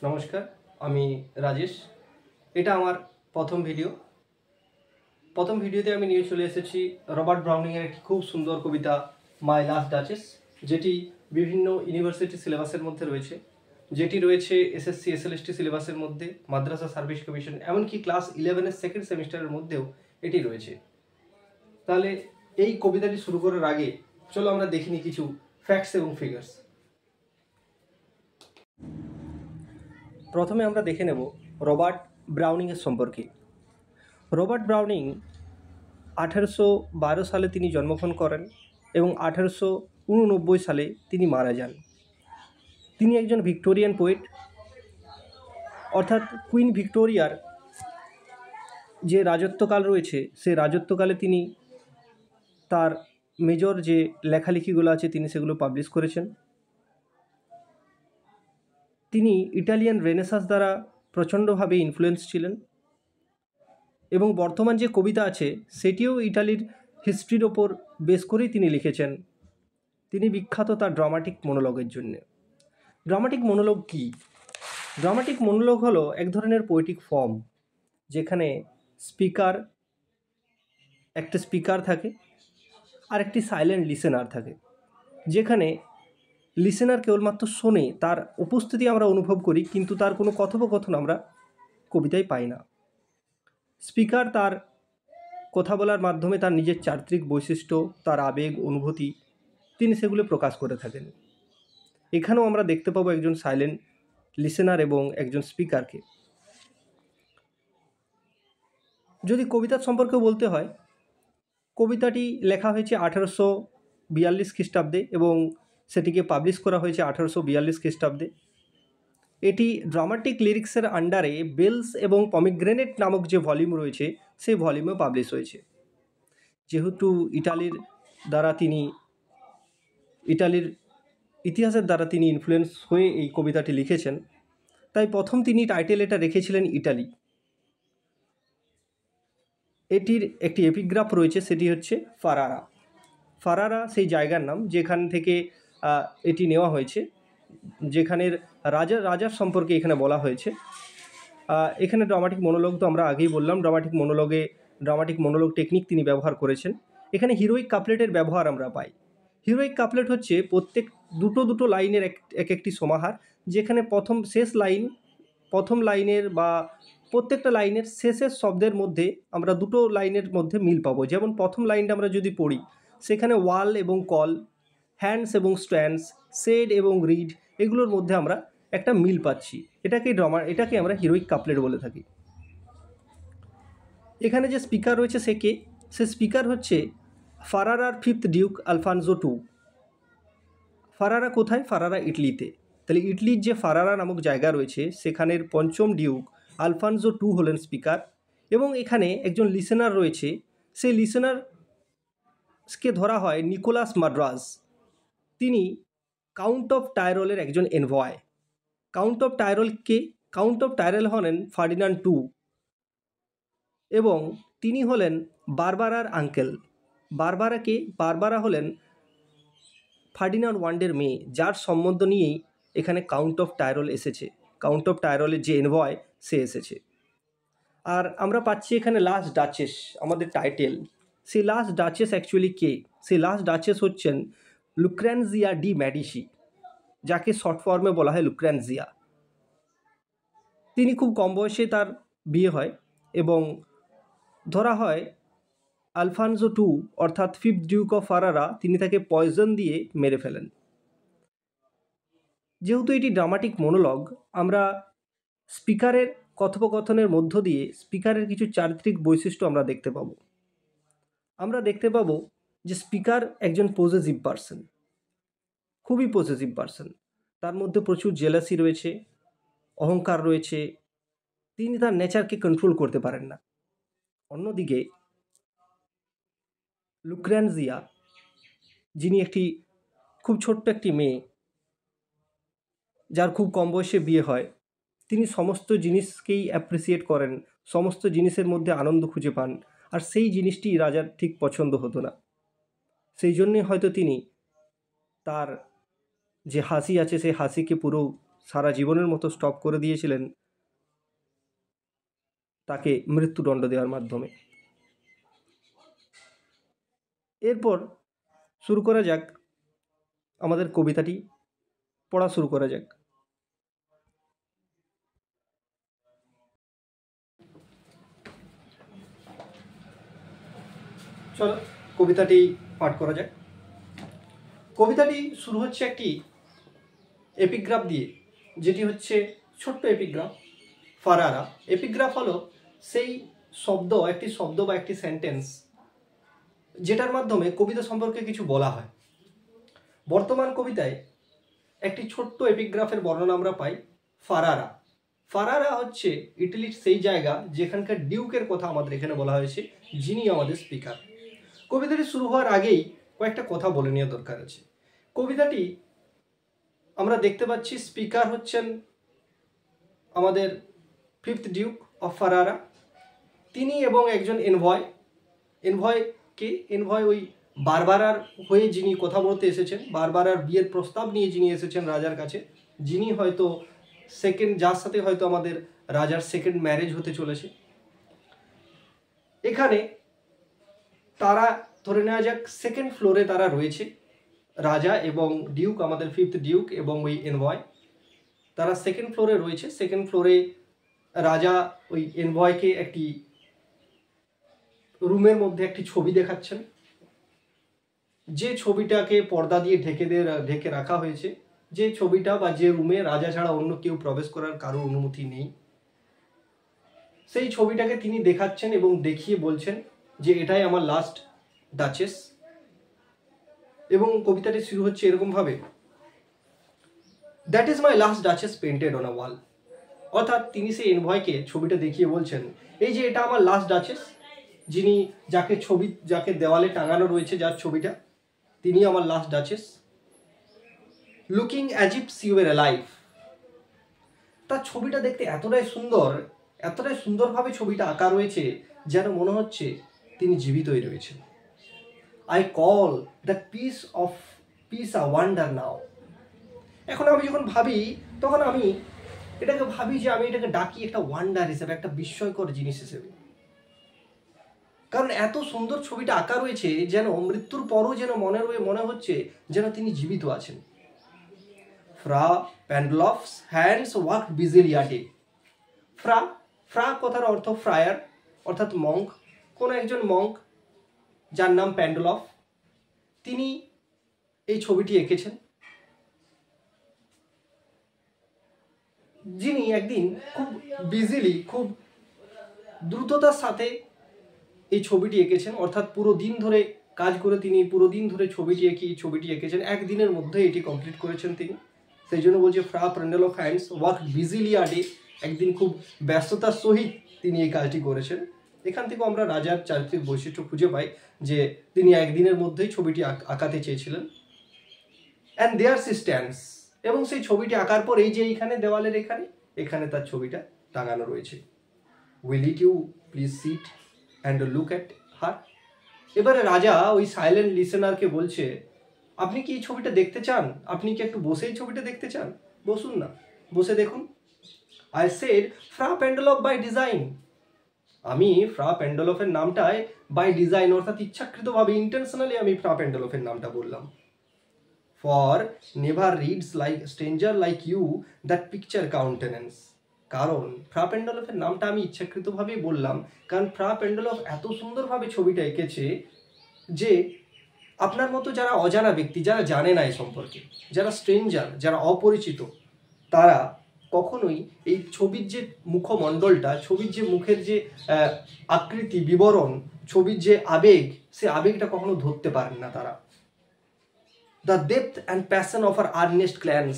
নমস্কার, আমি রাজেশ। এটা আমার প্রথম ভিডিওতে আমি নিয়ে চলে এসেছি রবার্ট ব্রাউনিংয়ের একটি খুব সুন্দর কবিতা মাই লাস্ট ডাচেস, যেটি বিভিন্ন ইউনিভার্সিটি সিলেবাসের মধ্যে রয়েছে, যেটি রয়েছে এসএসসি এসএলএসটি সিলেবাসের মধ্যে, মাদ্রাসা সার্ভিস কমিশন, এমনকি ক্লাস 11-এর সেকেন্ড সেমিস্টারের মধ্যেও এটি রয়েছে। তাহলে এই কবিতাটি শুরু করার আগে চলো আমরা দেখিনি কিছু ফ্যাক্টস এবং ফিগার্স। প্রথমে আমরা দেখে নেব রবার্ট ব্রাউনিংয়ের সম্পর্কে। রবার্ট ব্রাউনিং 1812 সালে তিনি জন্মগ্রহণ করেন এবং 1889 সালে তিনি মারা যান। তিনি একজন ভিক্টোরিয়ান পোয়েট, অর্থাৎ কুইন ভিক্টোরিয়ার যে রাজত্বকাল রয়েছে সেই রাজত্বকালে তিনি তার মেজর যে লেখালেখিগুলো আছে তিনি সেগুলো পাবলিশ করেছেন। তিনি ইটালিয়ান রেনেসাঁস দ্বারা প্রচণ্ডভাবে ইনফ্লুয়েন্স ছিলেন এবং বর্তমান যে কবিতা আছে সেটিও ইটালির হিস্ট্রির ওপর বেস করেই তিনি লিখেছেন। তিনি বিখ্যাত তার ড্রামাটিক মনোলগের জন্যে। ড্রামাটিক মনোলগ কী? ড্রামাটিক মনোলগ হলো এক ধরনের পোয়েটিক ফর্ম যেখানে একটা স্পিকার থাকে আর একটি সাইলেন্ট লিসেনার থাকে, যেখানে লিসেনার কেবলমাত্র শোনে, তার উপস্থিতি আমরা অনুভব করি কিন্তু তার কোনো কথোপকথন আমরা কবিতায় পাই না। স্পিকার তার কথা বলার মাধ্যমে তার নিজের চারিত্রিক বৈশিষ্ট্য, তার আবেগ, অনুভূতি তিনি সেগুলো প্রকাশ করে থাকেন। এখানেও আমরা দেখতে পাবো একজন সাইলেন্ট লিসেনার এবং একজন স্পিকারকে। যদি কবিতার সম্পর্কে বলতে হয়, কবিতাটি লেখা হয়েছে 1842 খ্রিস্টাব্দে এবং সেটিকে পাবলিশ করা হয়েছে 1842 খ্রিস্টাব্দে। এটি ড্রামাটিক লিরিক্সের আন্ডারে বেলস এবং পমিগ্রেনেট নামক যে ভলিউম রয়েছে সেই ভলিউমে পাবলিশ হয়েছে। যেহেতু ইটালির ইতিহাসের দ্বারা তিনি ইনফ্লুয়েন্স হয়ে এই কবিতাটি লিখেছেন, তাই প্রথম তিনি টাইটেল এটা রেখেছিলেন ইটালি। এটির একটি এপিগ্রাফ রয়েছে, সেটি হচ্ছে ফারারা। ফারারা সেই জায়গার নাম যেখান থেকে এটি নেওয়া হয়েছে, যেখানের রাজার সম্পর্কে এখানে বলা হয়েছে। এখানে ড্রামাটিক মনোলগ তো আমরা আগেই বললাম, ড্রামাটিক মনোলগ টেকনিক তিনি ব্যবহার করেছেন। এখানে হিরোইক কাপলেটের ব্যবহার আমরা পাই। হিরোইক কাপলেট হচ্ছে প্রত্যেক দুটো লাইনের একটি সমাহার, যেখানে প্রথম লাইনের বা প্রত্যেকটা লাইনের শেষের শব্দের মধ্যে আমরা দুটো লাইনের মধ্যে মিল পাবো। যেমন প্রথম লাইনটা আমরা যদি পড়ি, সেখানে ওয়াল এবং কল, হ্যান্ডস এবং স্ট্যান্ডস, সেড এবং রিড, এগুলোর মধ্যে আমরা একটা মিল পাচ্ছি। এটাকে আমরা হিরোইক কাপলেট বলে থাকি। এখানে যে স্পিকার রয়েছে সে স্পিকার হচ্ছে ফারারার 5th ডিউক আলফানজো II। ফারারা কোথায়? ফারারা ইটলিতে। তাহলে ইটলির যে ফারারা নামক জায়গা রয়েছে সেখানের 5ম ডিউক আলফানজো II হলেন স্পিকার, এবং এখানে একজন লিসেনার রয়েছে। সেই লিসেনারকে ধরা হয় নিকোলাস মাদ্রাজ। তিনি কাউন্ট অফ টাইরোলের একজন এনভয়। কাউন্ট অফ টাইরোল হলেন ফার্ডিনান্ড II এবং তিনি হলেন বারবারার আঙ্কেল। বারবারা হলেন ফার্ডিনান্ড ওয়ান্ডের মেয়ে, যার সম্বন্ধ নিয়েই এখানে কাউন্ট অফ টাইরোল এসেছে। কাউন্ট অফ টাইরোলের যে এনভয় সে এসেছে। আর আমরা পাচ্ছি এখানে লাস্ট ডাচেস, আমাদের টাইটেল। সেই লাস্ট ডাচেস অ্যাকচুয়ালি কে? সেই লাস্ট ডাচেস হচ্ছেন লুক্রেনজিয়া ডি মেডিসি, যাকে শর্ট ফর্মে বলা হয় লুক্রেনজিয়া। তিনি খুব কম বয়সে তার বিয়ে হয় এবং ধরা হয় আলফানজো II অর্থাৎ 5th ডিউক অফ ফারারা তিনি তাকে পয়জন দিয়ে মেরে ফেলেন। যেহেতু এটি ড্রামাটিক মনোলগ, আমরা স্পিকারের কথোপকথনের মধ্য দিয়ে স্পিকারের কিছু চারিত্রিক বৈশিষ্ট্য আমরা দেখতে পাবো। আমরা দেখতে পাবো যে স্পিকার একজন পজেসিভ পার্সন, খুবই পজেসিভ পার্সন। তার মধ্যে প্রচুর জেলাসি রয়েছে, অহংকার রয়েছে, তিনি তার নেচারকে কন্ট্রোল করতে পারেন না। অন্যদিকে লুক্রেনজিয়া, যিনি খুব ছোট্ট একটি মেয়ে, যার খুব কম বয়সে বিয়ে হয়, তিনি সমস্ত জিনিসকেই অ্যাপ্রিসিয়েট করেন, সমস্ত জিনিসের মধ্যে আনন্দ খুঁজে পান, আর সেই জিনিসটি রাজার ঠিক পছন্দ হতো না। সেই জন্যে হয়তো তিনি তার যে হাসি আছে সেই হাসিকে পুরো সারা জীবনের মতো স্টপ করে দিয়েছিলেন তাকে মৃত্যুদণ্ড দেওয়ার মাধ্যমে। এরপর শুরু করা যাক আমাদের কবিতাটি পড়া শুরু করা যাক। চলো কবিতাটি পাঠ করা যাক। কবিতাটি শুরু হচ্ছে একটি এপিগ্রাফ দিয়ে, যেটি হচ্ছে ছোট্ট এপিগ্রাফ, ফারারা। এপিগ্রাফ হলো সেই শব্দ, একটি শব্দ বা একটি সেন্টেন্স যেটার মাধ্যমে কবিতা সম্পর্কে কিছু বলা হয়। বর্তমান কবিতায় একটি ছোট্ট এপিগ্রাফের বর্ণনা আমরা পাই, ফারারা। ফারারা হচ্ছে ইটালির সেই জায়গা যেখানকার ডিউকের কথা আমাদের এখানে বলা হয়েছে, যিনি আমাদের স্পিকার। কবিতাটি শুরু হওয়ার আগেই কয়েকটা কথা বলে নেওয়া দরকার আছে। কবিতাটি আমরা দেখতে পাচ্ছি স্পিকার হচ্ছেন আমাদের ফিফথ ডিউক অফ ফারারা, তিনি এবং একজন এনভয়। এনভয় ওই বারবারার হয়ে যিনি কথা বলতে এসেছেন, বারবারার বিয়ের প্রস্তাব নিয়ে যিনি এসেছেন রাজার কাছে, যিনি হয়তো যার সাথে হয়তো আমাদের রাজার সেকেন্ড ম্যারেজ হতে চলেছে। এখানে তারা ধরে নেওয়া যাক সেকেন্ড ফ্লোরে তারা রয়েছে, রাজা এবং ডিউক, আমাদের ফিফথ ডিউক এবং ওই এনভয়, তারা সেকেন্ড ফ্লোরে রয়েছে। সেকেন্ড ফ্লোরে রাজা ওই এনভয়কে একটি রুমের মধ্যে একটি ছবি দেখাচ্ছেন, যে ছবিটাকে পর্দা দিয়ে ঢেকে রাখা হয়েছে, যে ছবিটা বা যে রুমে রাজা ছাড়া অন্য কেউ প্রবেশ করার কারো অনুমতি নেই। সেই ছবিটাকে তিনি দেখাচ্ছেন এবং দেখিয়ে বলছেন যে এটাই আমার লাস্ট ডাচেস। এবং কবিতাটি শুরু হচ্ছে এরকম ভাবে, that is my last duchess painted on a wall. অর্থাৎ তিনি সেই এনভয়কে ছবিটা দেখিয়ে বলছেন, এই যে এটা আমার লাস্ট ডাচেস, যিনি যাকে দেওয়ালে টাঙানো রয়েছে, যার ছবিটা, তিনি আমার last duchess. Looking as if she war alive. তার ছবিটা দেখতে এতটাই সুন্দরভাবে ছবিটা আঁকা রয়েছে যেন মনে হচ্ছে তিনি জীবিতই রয়েছেন। I call the piece a wonder now. এখন আমি যখন ভাবি, তখন আমি এটাকে ভাবি যে আমি এটাকে ডাকি একটা ওয়ান্ডার হিসেবে, একটা বিস্ময়কর জিনিস হিসেবে। কারণ এত সুন্দর ছবিটা আঁকা রয়েছে যেন মৃত্যুর পরও যেন মনে হচ্ছে যেন তিনি জীবিত আছেন। ফ্রা প্যান্ডলফস হ্যান্ডস ওয়ার্কড বিজিলি আ ডে। ফ্রা কথার অর্থ ফ্রায়ার, অর্থাৎ মঙ্ক, কোন একজন মঙ্ক যার নাম প্যান্ডলফ, তিনি এই ছবিটি এঁকেছেন, যিনি একদিন খুব বিজিলি, খুব দ্রুততার সাথে এই ছবিটি এঁকেছেন। অর্থাৎ পুরো দিন ধরে কাজ করে তিনি পুরো দিন ধরে ছবিটি এঁকেছেন, একদিনের মধ্যে এটি কমপ্লিট করেছেন তিনি। সেই জন্য বলছে ফ্রা প্যান্ডলফ হ্যান্ডস ওয়ার্ক বিজিলি আ ডে, একদিন খুব ব্যস্ততার সহিত তিনি এই কাজটি করেছেন। এখান থেকে আমরা রাজার চারিত্রিক বৈশিষ্ট্য খুঁজে পাই যে তিনি একদিনের মধ্যেই ছবিটি আঁকাতে চেয়েছিলেন। অ্যান্ড দেয়ার সি স্ট্যান্ডস, এবং সেই ছবিটি আঁকার পর এই যে এইখানে দেওয়ালের এখানে তার ছবিটা টাঙানো রয়েছে। Will you please sit and look at her. এবারে রাজা ওই সাইলেন্ট লিসেনারকে বলছে, আপনি কি এই ছবিটা দেখতে চান? আপনি কি একটু বসে এই ছবিটা দেখতে চান? বসুন না, বসে দেখুন। I said Fra Pandolf by design. আমি ফ্রা প্যান্ডলফের নামটায় বাই ডিজাইন, অর্থাৎ ইচ্ছাকৃতভাবে, ইন্টেনশনালি আমি ফ্রা প্যান্ডলফের নামটা বললাম। For never reads like stranger like you that picture countenance. কারণ ফ্রা প্যান্ডলফের নামটা আমি ইচ্ছাকৃতভাবেই বললাম, কারণ ফ্রা প্যান্ডলফ এত সুন্দরভাবে ছবিটা এঁকেছে যে আপনার মতো যারা অজানা ব্যক্তি, যারা জানে না এই সম্পর্কে, যারা স্ট্রেঞ্জার, যারা অপরিচিত, তারা কখনোই এই ছবির যে মুখমণ্ডলটা, ছবির যে মুখের যে আকৃতি, বিবরণ, ছবির যে আবেগ, সে আবেগটা কখনো ধরতে পারেন না তারা। The depth and passion of আর আর্নেস্ট গ্ল্যান্স,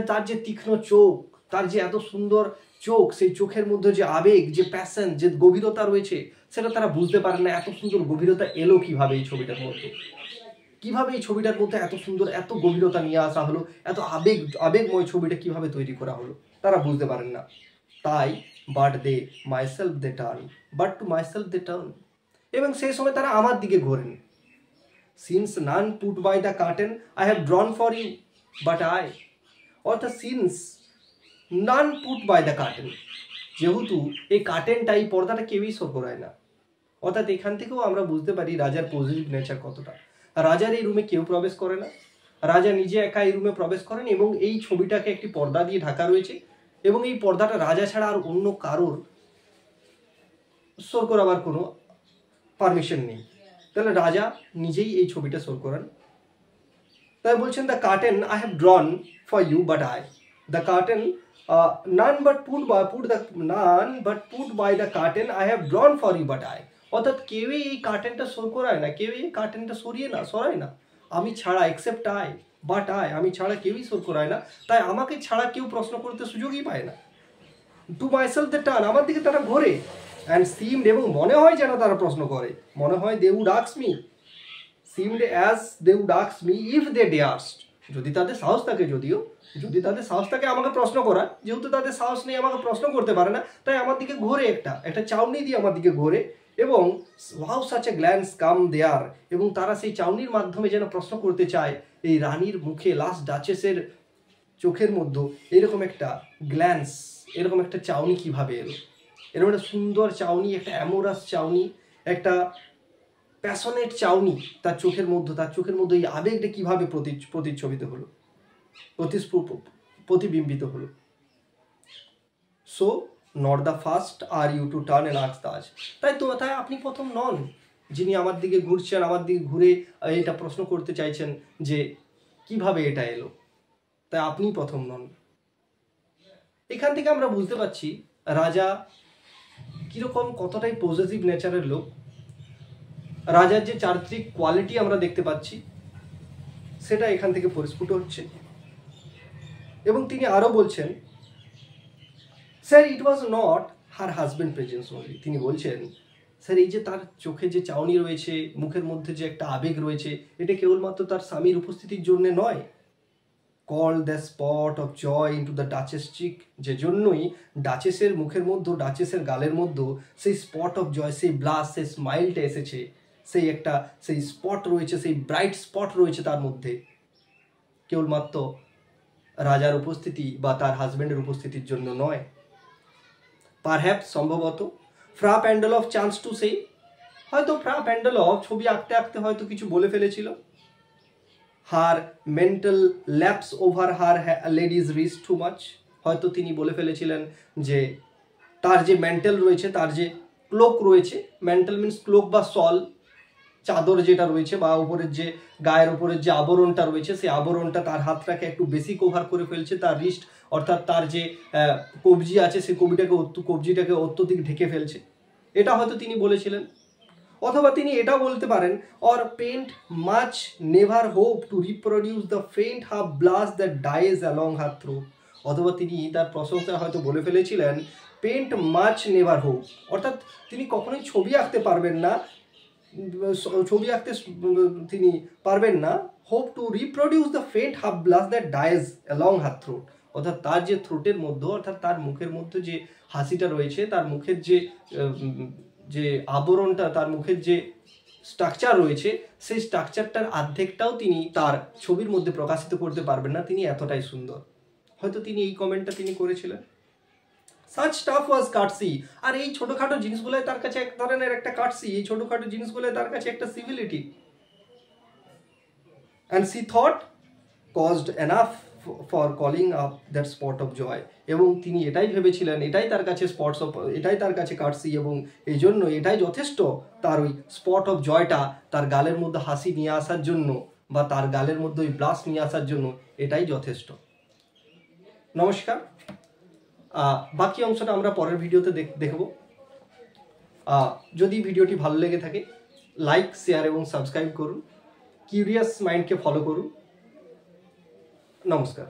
তার যে তীক্ষ্ণ চোখ, তার যে এত সুন্দর চোখ, সেই চোখের মধ্যে যে আবেগ, যে প্যাশন, যে গভীরতা রয়েছে, সেটা তারা বুঝতে পারেন না। এত সুন্দর গভীরতা এলো কিভাবে এই ছবিটার মধ্যে, কিভাবে এই ছবিটার মধ্যে এত সুন্দর, এত গভীরতা নিয়ে আসা হলো, এত আবেগময় ছবিটা কিভাবে তৈরি করা হলো, তারা বুঝতে পারেন না। তাই but to myself they turn, এবং সেই সময় তারা আমার দিকে ঘোরেন। Since none put by the curtain I have drawn for you but I, অর্থাৎ since none put by the curtain, যেহেতু এই কার্টেনটা এই পর্দাটা কেউই সর করায় না। অর্থাৎ এখান থেকেও আমরা বুঝতে পারি রাজার পজিটিভ নেচার কতটা। রাজার এই রুমে কেউ প্রবেশ করে না, রাজা নিজে একা এই রুমে প্রবেশ করেন এবং এই ছবিটাকে একটি পর্দা দিয়ে ঢাকা রয়েছে এবং এই পর্দাটা রাজা ছাড়া আর অন্য কারোর সর করাবার কোনো পারমিশন নেই। তাহলে রাজা নিজেই এই ছবিটা সর করান। তাই বলছেন the curtain I have drawn for you but I, the curtain none but put by the curtain I have drawn for you but I, অর্থাৎ কেউই এই কার্টেনটা সর করায় না, কেউই এই কার্টেনটা সরায় না আমি ছাড়া, এক্সেপ্ট আই বাট আই, আমি ছাড়া কেউই সর করায় না, তাই আমাকে ছাড়া কেউ প্রশ্ন করতে সুযোগই পায় না। টু মাইসেলফ দ্য টার্ন, আমার দিকে তারা ঘোরে, অ্যান্ড সিমড, এবং মনে হয় যেন তারা প্রশ্ন করে, মনে হয় they would ask me, seemed as they would ask me if they durst, যদি তাদের সাহস থাকে, যদি তাদের সাহস থাকে আমাকে প্রশ্ন করা, যেহেতু তাদের সাহস নেই আমাকে প্রশ্ন করতে পারে না, তাই আমার দিকে ঘোরে, একটা চাউনি দিয়ে আমার দিকে ঘোরে, এবং হাউ সাচ এ গ্ল্যান্স কাম দেয়ার, এবং তারা সেই চাউনির মাধ্যমে যেন প্রশ্ন করতে চায় এই রানীর মুখে, লাস্ট ডাচেসের চোখের মধ্যে এরকম একটা গ্ল্যান্স, এরকম একটা চাউনি কিভাবে এলো, এরকম একটা সুন্দর চাউনি, একটা অ্যামোরাস চাউনি, একটা প্যাশনেট চাউনি তার চোখের মধ্যে এই আবেগটা কিভাবে প্রতিচ্ছবিত হলো, প্রতিবিম্বিত হলো। So not the first are you to turn and ask the আজ, তাই আপনি প্রথম নন যিনি আমার দিকে ঘুরছেন, আমার দিকে ঘুরে এটা প্রশ্ন করতে চাইছেন যে কিভাবে এটা এলো, তাই আপনি প্রথম নন। এখান থেকে আমরা বুঝতে পারছি রাজা কিরকম, কতটাই পজিটিভ নেচারের লোক। রাজার যে চারিত্রিক কোয়ালিটি আমরা দেখতে পাচ্ছি সেটা এখান থেকে পরিস্ফুট হচ্ছে। এবং তিনি আরও বলছেন, sir it was not her husband presence only, তিনি বলছেন স্যার এই যে তার চোখে যে চাউনি রয়েছে, মুখের মধ্যে যে একটা আবেগ রয়েছে, এটা কেবলমাত্র তার স্বামীর উপস্থিতির জন্য নয়। Call the spot of joy into the duchess cheek, যে জন্যই ডাচেসের মুখের মধ্যে, ডাচেসের গালের মধ্যে সেই স্পট অফ জয়, সেই ব্লাস, সেই স্মাইলটা এসেছে, সেই স্পট রয়েছে, সেই ব্রাইট স্পট রয়েছে তার মধ্যে, কেবলমাত্র রাজার উপস্থিতি বা তার হাজব্যান্ডের উপস্থিতির জন্য নয়। পারহ্যাপস, সম্ভবত, ফ্রা প্যান্ডেলফ চান্স টু সেই, হয়তো ফ্রা প্যান্ডেলফ ছবি আঁকতে আঁকতে হয়তো কিছু বলে ফেলেছিল। হার মেন্টাল ল্যাপস ওভার হার লেডিজ রিচ টু মাচ, হয়তো তিনি বলে ফেলেছিলেন যে তার যে মেন্টাল রয়েছে, তার যে ক্লোক রয়েছে, মেন্টাল মিন্স ক্লোক বা সল, চাদর যেটা রয়েছে বা উপরের যে গায়ের উপরের যে আবরণটা রয়েছে, সেই আবরণটা তার হাতটাকে একটু বেশি কভার করে ফেলছে, তার রিস্ট অর্থাৎ তার যে কবজি আছে সেই কবজিটাকে অত্যধিক ঢেকে ফেলছে, এটা হয়তো তিনি বলেছিলেন। অথবা তিনি এটা বলতে পারেন, or paint much never hope to reproduce the faint half blast that dies along her throat, অথবা তিনি তার প্রশংসা হয়তো বলে ফেলেছিলেন পেন্ট মাচ নেভার হোপ, অর্থাৎ তিনি কখনোই ছবি আঁকতে পারবেন না, তিনি পারবেন না hope to reproduce the faint half blast that dies along her throat, অর্থাৎ তার যে থ্রোটের মধ্যে, অর্থাৎ তার মুখের মধ্যে যে হাসিটা রয়েছে, তার মুখের যে আবরণটা, তার মুখের যে স্ট্রাকচার রয়েছে, সেই স্ট্রাকচারটার অর্ধেকটাও তিনি তার ছবির মধ্যে প্রকাশিত করতে পারবেন না, তিনি এতটাই সুন্দর। হয়তো তিনি এই কমেন্টটা তিনি করেছিলেন। সাচ স্টাফ ওয়াজ কাটসি, আর এই ছোটোখাটো জিনিসগুলোই তার কাছে এক ধরনের একটা কাটসি, এই ছোটোখাটো জিনিসগুলোই তার কাছে একটা civility. And she thought caused enough for calling up that spot of joy, এবং তিনি এটাই ভেবেছিলেন, এটাই তার কাছে কাটসি, এবং এই জন্য এটাই যথেষ্ট তার ওই স্পট অফ জয়টা তার গালের মধ্যে হাসি নিয়ে আসার জন্য, বা তার গালের মধ্যে ওই ব্লাশ নিয়ে আসার জন্য এটাই যথেষ্ট। নমস্কার, বাকি অংশটা আমরা পরের ভিডিওতে দেখব। যদি ভিডিওটি ভালো লেগে থাকে লাইক, শেয়ার এবং সাবস্ক্রাইব করুন, কিউরিয়াস মাইন্ডকে ফলো করুন। নমস্কার।